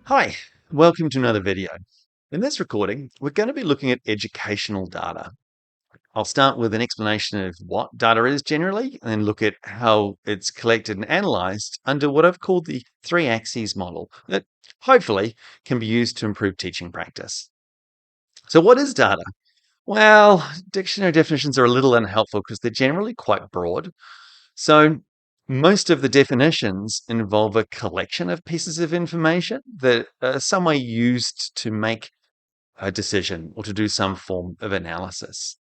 Hi, welcome to another video. In this recording, we're going to be looking at educational data. I'll start with an explanation of what data is generally, and then look at how it's collected and analyzed under what I've called the three axes model that hopefully can be used to improve teaching practice. So what is data? Well, dictionary definitions are a little unhelpful because they're generally quite broad. So most of the definitions involve a collection of pieces of information that are some way used to make a decision or to do some form of analysis.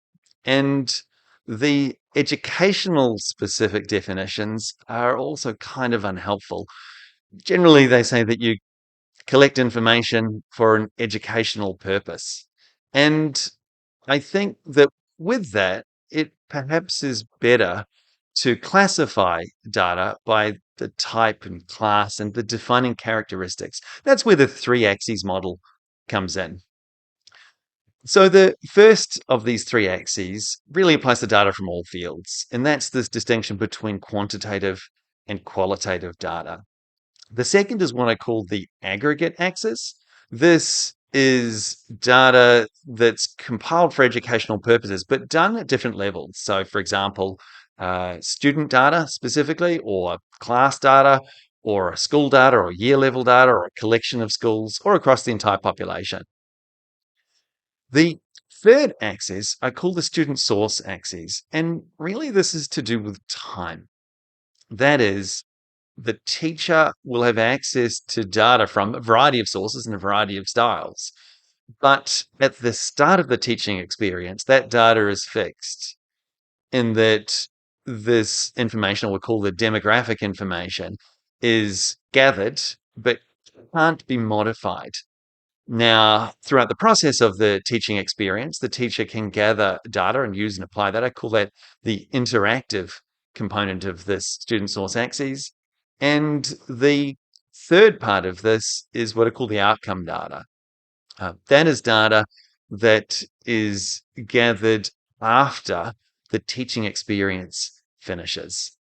And the educational specific definitions are also kind of unhelpful. Generally, they say that you collect information for an educational purpose. And I think that with that, it perhaps is better to classify data by the type and class and the defining characteristics. That's where the three axes model comes in. So the first of these three axes really applies to data from all fields, and that's this distinction between quantitative and qualitative data. The second is what I call the aggregate axis. This is data that's compiled for educational purposes, but done at different levels. So, for example, student data specifically, or class data, or school data, or year level data, or a collection of schools, or across the entire population. The third axis I call the student source axis, and really this is to do with time. That is, the teacher will have access to data from a variety of sources and a variety of styles. But at the start of the teaching experience, that data is fixed in that this information, we'll call the demographic information, is gathered but can't be modified. Now, throughout the process of the teaching experience, the teacher can gather data and use and apply that. I call that the interactive component of this student source axis. And the third part of this is what I call the outcome data. That is data that is gathered after the teaching experience finishes.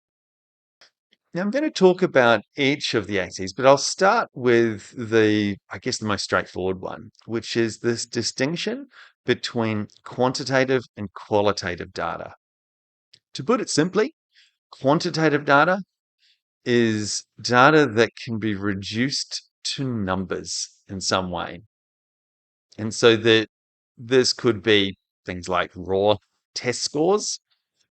Now, I'm going to talk about each of the axes, but I'll start with I guess, the most straightforward one, which is this distinction between quantitative and qualitative data. To put it simply, quantitative data is data that can be reduced to numbers in some way. And so that this could be things like raw test scores,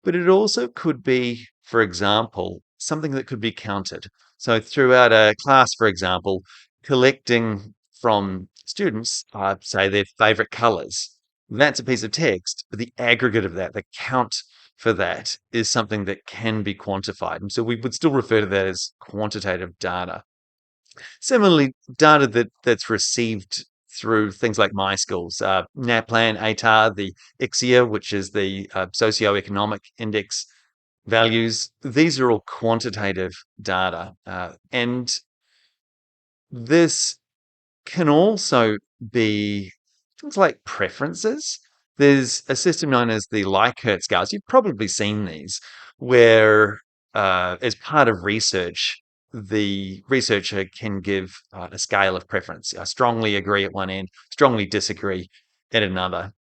but it also could be, for example, something that could be counted. So throughout a class, for example, collecting from students, say their favorite colors. That's a piece of text, but the aggregate of that, the count for that, is something that can be quantified. And so we would still refer to that as quantitative data. Similarly, data that's received through things like MySchools, NAPLAN, ATAR, the ICSIA, which is the socioeconomic index values. These are all quantitative data. And this can also be things like preferences. There's a system known as the Likert scales. You've probably seen these, where as part of research, the researcher can give a scale of preference. I strongly agree at one end, strongly disagree at another.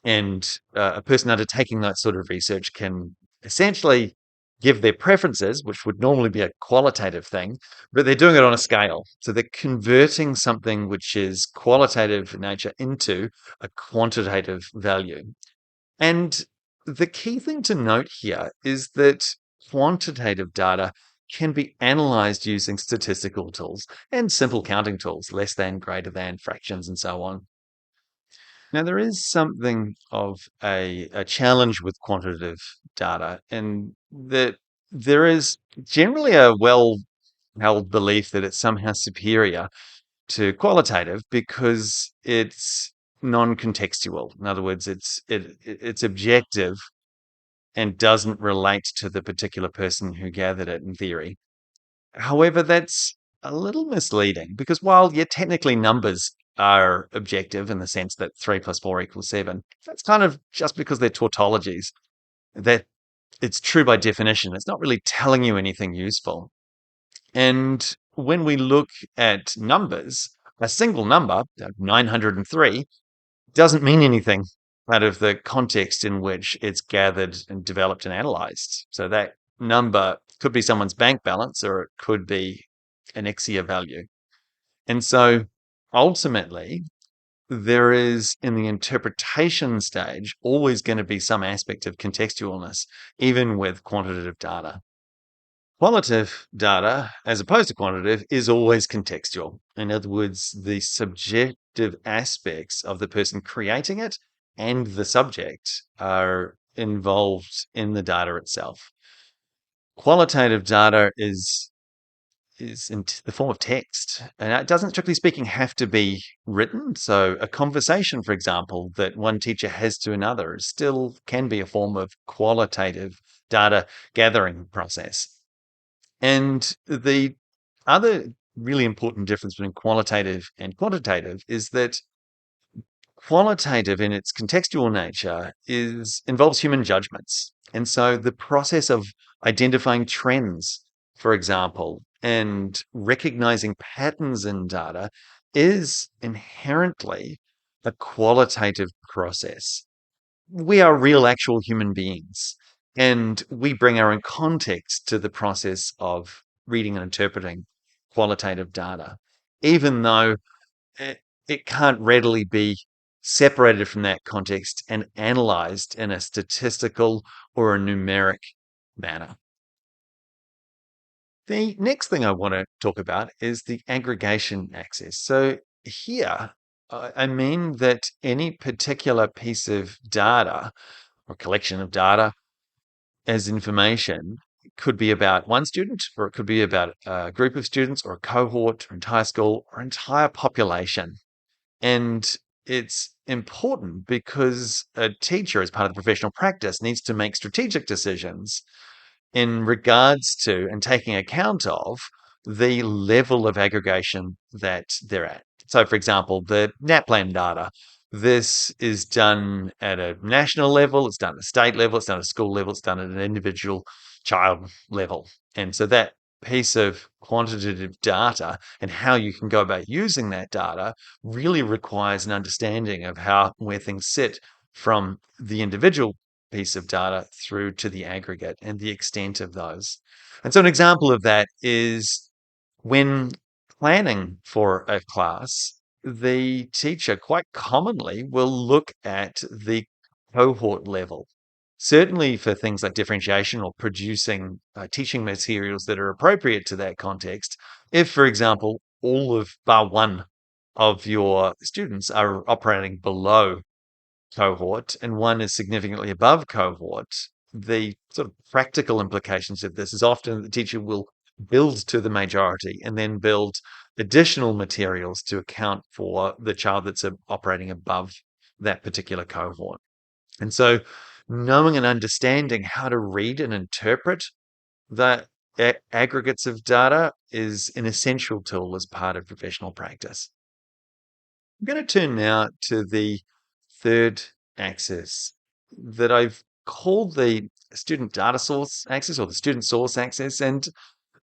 And a person undertaking that sort of research can essentially give their preferences, which would normally be a qualitative thing, but they're doing it on a scale. So they're converting something which is qualitative in nature into a quantitative value. And the key thing to note here is that quantitative data can be analyzed using statistical tools and simple counting tools, less than, greater than, fractions, and so on. Now, there is something of a challenge with quantitative data, in that there is generally a well-held belief that it's somehow superior to qualitative because it's non-contextual. In other words, it's objective and doesn't relate to the particular person who gathered it in theory. However, that's a little misleading because while, yeah, technically numbers are objective in the sense that 3 plus 4 equals 7, that's kind of just because they're tautologies. That it's true by definition. It's not really telling you anything useful. And when we look at numbers, a single number, 903, doesn't mean anything out of the context in which it's gathered and developed and analyzed. So that number could be someone's bank balance or it could be an Exia value. And so ultimately, there is in the interpretation stage always going to be some aspect of contextualness, even with quantitative data. Qualitative data, as opposed to quantitative, is always contextual. In other words, the subjective aspects of the person creating it and the subject are involved in the data itself. Qualitative data is in the form of text, and it doesn't, strictly speaking, have to be written. So, a conversation, for example, that one teacher has to another still can be a form of qualitative data gathering process. And the other really important difference between qualitative and quantitative is that qualitative in its contextual nature involves human judgments. And so the process of identifying trends, for example, and recognizing patterns in data is inherently a qualitative process. We are real, actual human beings, and we bring our own context to the process of reading and interpreting qualitative data, even though it can't readily be separated from that context and analyzed in a statistical or a numeric manner. The next thing I want to talk about is the aggregation axis. So here, I mean that any particular piece of data or collection of data as information could be about one student, or it could be about a group of students, or a cohort, or entire school, or entire population. And it's important because a teacher, as part of the professional practice, needs to make strategic decisions in regards to and taking account of the level of aggregation that they're at. So, for example, the NAPLAN data, this is done at a national level, it's done at a state level, it's done at a school level, it's done at an individual child level. And so that piece of quantitative data and how you can go about using that data really requires an understanding of how where things sit from the individual piece of data through to the aggregate and the extent of those. And so an example of that is when planning for a class, the teacher quite commonly will look at the cohort level. Certainly for things like differentiation or producing teaching materials that are appropriate to that context. If, for example, all of bar one of your students are operating below cohort and one is significantly above cohort, the sort of practical implications of this is often the teacher will build to the majority and then build additional materials to account for the child that's operating above that particular cohort. And so knowing and understanding how to read and interpret the aggregates of data is an essential tool as part of professional practice. I'm going to turn now to the third axis that I've called the student data source axis or the student source axis. And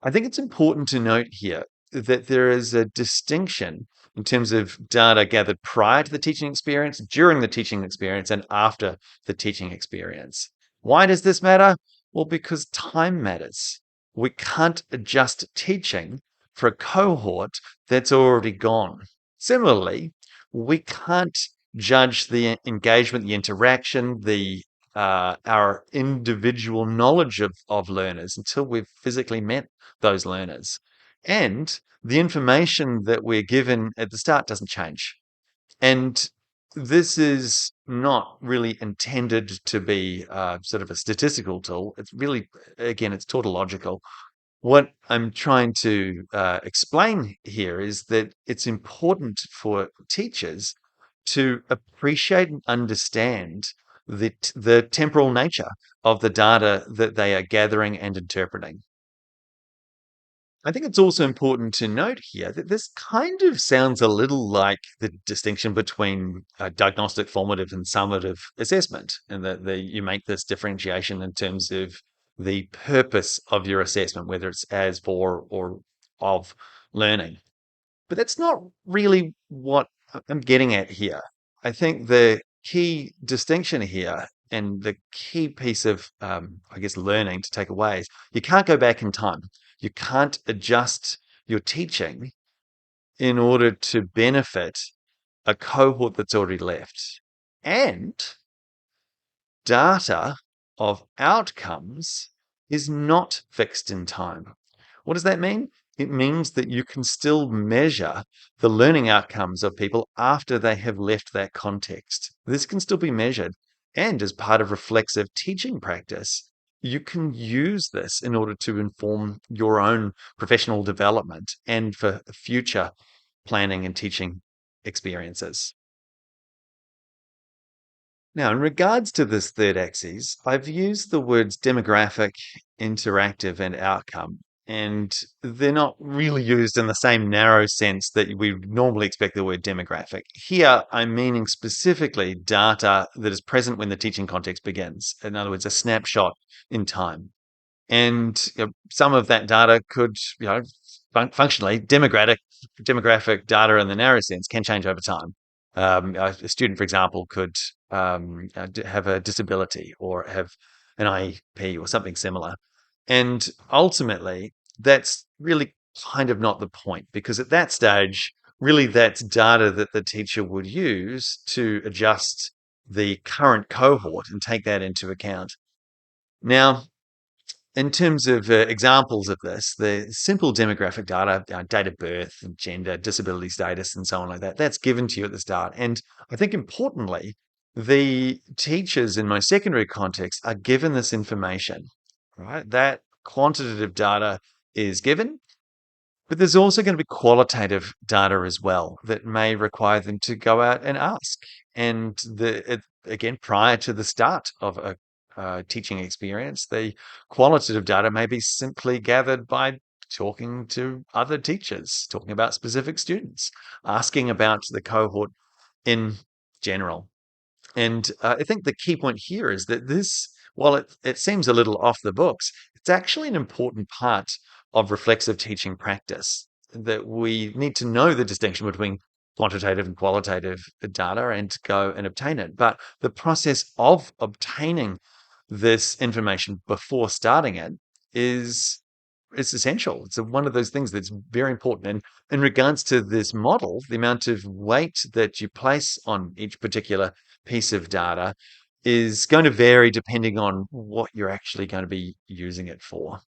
I think it's important to note here that there is a distinction in terms of data gathered prior to the teaching experience, during the teaching experience, and after the teaching experience. Why does this matter? Well, because time matters. We can't adjust teaching for a cohort that's already gone. Similarly, we can't judge the engagement, the interaction, the our individual knowledge of learners until we've physically met those learners. And the information that we're given at the start doesn't change. And this is not really intended to be sort of a statistical tool. It's really, again, it's tautological. What I'm trying to explain here is that it's important for teachers to appreciate and understand the temporal nature of the data that they are gathering and interpreting. I think it's also important to note here that this kind of sounds a little like the distinction between diagnostic, formative, and summative assessment, and that you make this differentiation in terms of the purpose of your assessment, whether it's as for or of learning. But that's not really what I'm getting at here. I think the key distinction here and the key piece of, I guess, learning to take away is you can't go back in time. You can't adjust your teaching in order to benefit a cohort that's already left. And data of outcomes is not fixed in time. What does that mean? It means that you can still measure the learning outcomes of people after they have left that context. This can still be measured. And as part of reflexive teaching practice, you can use this in order to inform your own professional development and for future planning and teaching experiences. Now, in regards to this third axis, I've used the words demographic, interactive, and outcome, and they're not really used in the same narrow sense that we normally expect the word demographic. Here, I'm meaning specifically data that is present when the teaching context begins. In other words, a snapshot in time. And some of that data could, functionally, demographic data in the narrow sense can change over time. A student, for example, could have a disability or have an IEP or something similar. And ultimately, that's really kind of not the point, because at that stage, really that's data that the teacher would use to adjust the current cohort and take that into account. Now, in terms of examples of this, the simple demographic data, date of birth, gender, disability status, and so on like that, that's given to you at the start. And I think importantly, the teachers in my secondary context are given this information, right? That quantitative data is given, but there's also going to be qualitative data as well that may require them to go out and ask. And again, prior to the start of a teaching experience, the qualitative data may be simply gathered by talking to other teachers, talking about specific students, asking about the cohort in general. And I think the key point here is that this, while it seems a little off the books, it's actually an important part of reflexive teaching practice, that we need to know the distinction between quantitative and qualitative data and to go and obtain it. But the process of obtaining this information before starting it is it's essential. It's one of those things that's very important. And in regards to this model, the amount of weight that you place on each particular piece of data is going to vary depending on what you're actually going to be using it for.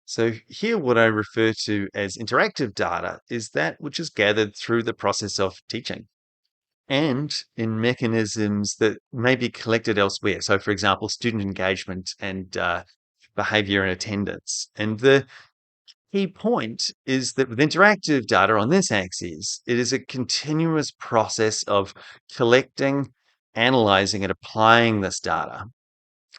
So here, what I refer to as interactive data is that which is gathered through the process of teaching and in mechanisms that may be collected elsewhere. So, for example, student engagement and behavior and attendance. And the key point is that with interactive data on this axis, it is a continuous process of collecting, analyzing, and applying this data.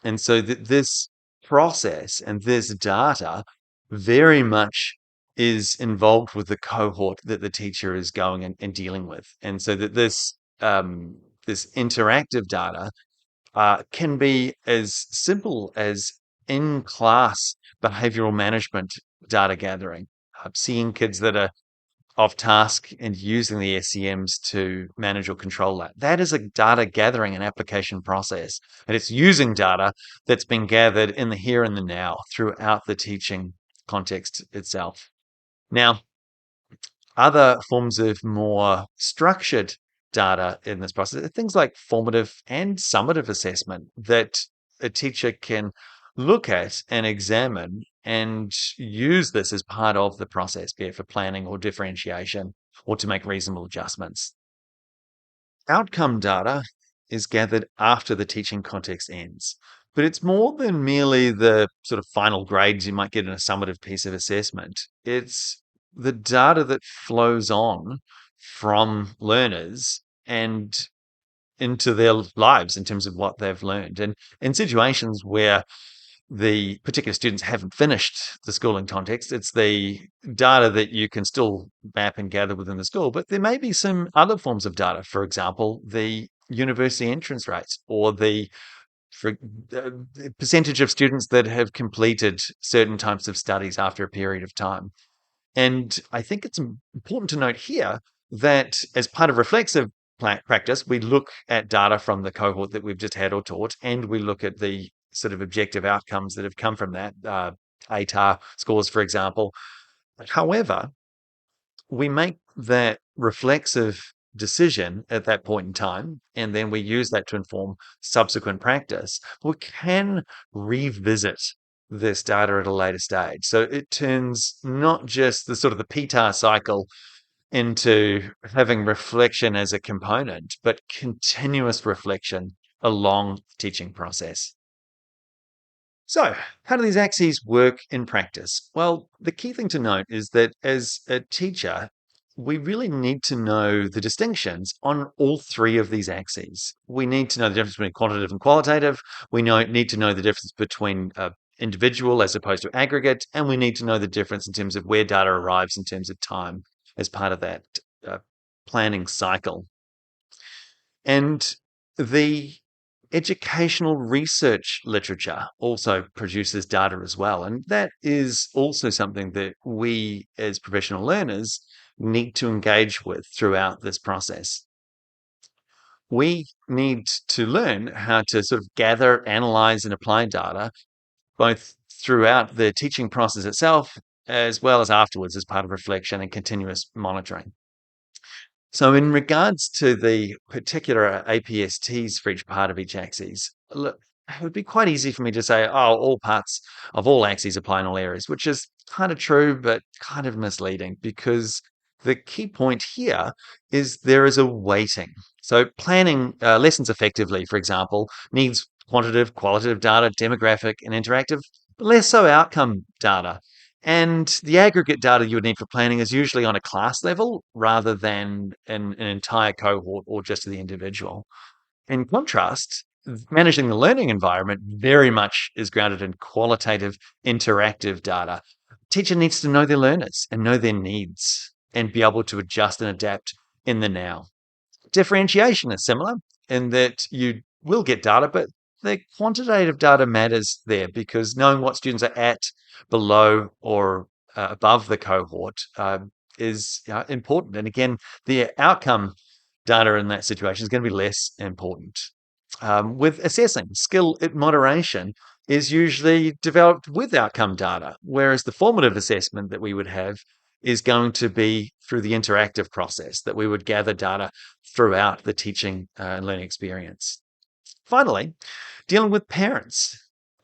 And so this process and this data very much is involved with the cohort that the teacher is going and dealing with. And so that this interactive data can be as simple as in class behavioral management data gathering, seeing kids that are off task and using the SEMs to manage or control that. That is a data gathering and application process. And it's using data that's been gathered in the here and the now throughout the teaching context itself. Now, other forms of more structured data in this process are things like formative and summative assessment that a teacher can look at and examine and use this as part of the process, be it for planning or differentiation or to make reasonable adjustments. Outcome data is gathered after the teaching context ends, but it's more than merely the sort of final grades you might get in a summative piece of assessment. It's the data that flows on from learners and into their lives in terms of what they've learned. And in situations where the particular students haven't finished the schooling context. It's the data that you can still map and gather within the school, but there may be some other forms of data. For example, the university entrance rates or for, the percentage of students that have completed certain types of studies after a period of time. And I think it's important to note here that as part of reflexive practice, we look at data from the cohort that we've just had or taught, and we look at the sort of objective outcomes that have come from that, ATAR scores, for example. However, we make that reflexive decision at that point in time, and then we use that to inform subsequent practice. We can revisit this data at a later stage. So it turns not just the sort of the PTAR cycle into having reflection as a component, but continuous reflection along the teaching process. So, how do these axes work in practice? Well, the key thing to note is that as a teacher, we really need to know the distinctions on all three of these axes. We need to know the difference between quantitative and qualitative. We need to know the difference between individual as opposed to aggregate, and we need to know the difference in terms of where data arrives in terms of time as part of that uh, planning cycle. And the educational research literature also produces data as well. And that is also something that we as professional learners need to engage with throughout this process. We need to learn how to sort of gather, analyze, and apply data both throughout the teaching process itself as well as afterwards as part of reflection and continuous monitoring. So, in regards to the particular APSTs for each part of each axis, look, it would be quite easy for me to say, oh, all parts of all axes apply in all areas, which is kind of true, but kind of misleading because the key point here is there is a weighting. So, planning lessons effectively, for example, needs quantitative, qualitative data, demographic, and interactive, but less so outcome data. And the aggregate data you would need for planning is usually on a class level rather than an entire cohort or just the individual. In contrast, managing the learning environment very much is grounded in qualitative, interactive data. Teacher needs to know their learners and know their needs and be able to adjust and adapt in the now. Differentiation is similar in that you will get data, but the quantitative data matters there because knowing what students are at, below, or above the cohort is important. And again, the outcome data in that situation is going to be less important. With assessing, skill at moderation is usually developed with outcome data, whereas the formative assessment that we would have is going to be through the interactive process that we would gather data throughout the teaching and learning experience. Finally, dealing with parents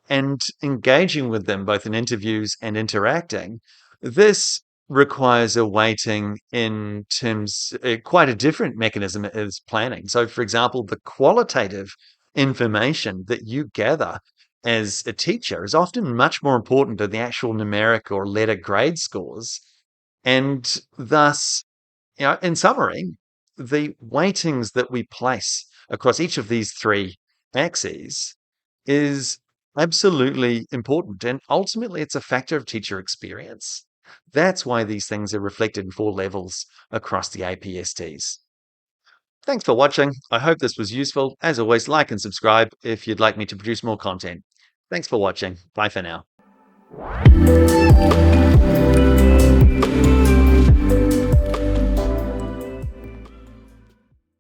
and engaging with them both in interviews and interacting. This requires a weighting in terms, quite a different mechanism as planning. So, for example, the qualitative information that you gather as a teacher is often much more important than the actual numeric or letter grade scores. And thus, in summary, the weightings that we place across each of these three axes is absolutely important. And ultimately, it's a factor of teacher experience. That's why these things are reflected in 4 levels across the APSTs. Thanks for watching. I hope this was useful. As always, like and subscribe if you'd like me to produce more content. Thanks for watching. Bye for now.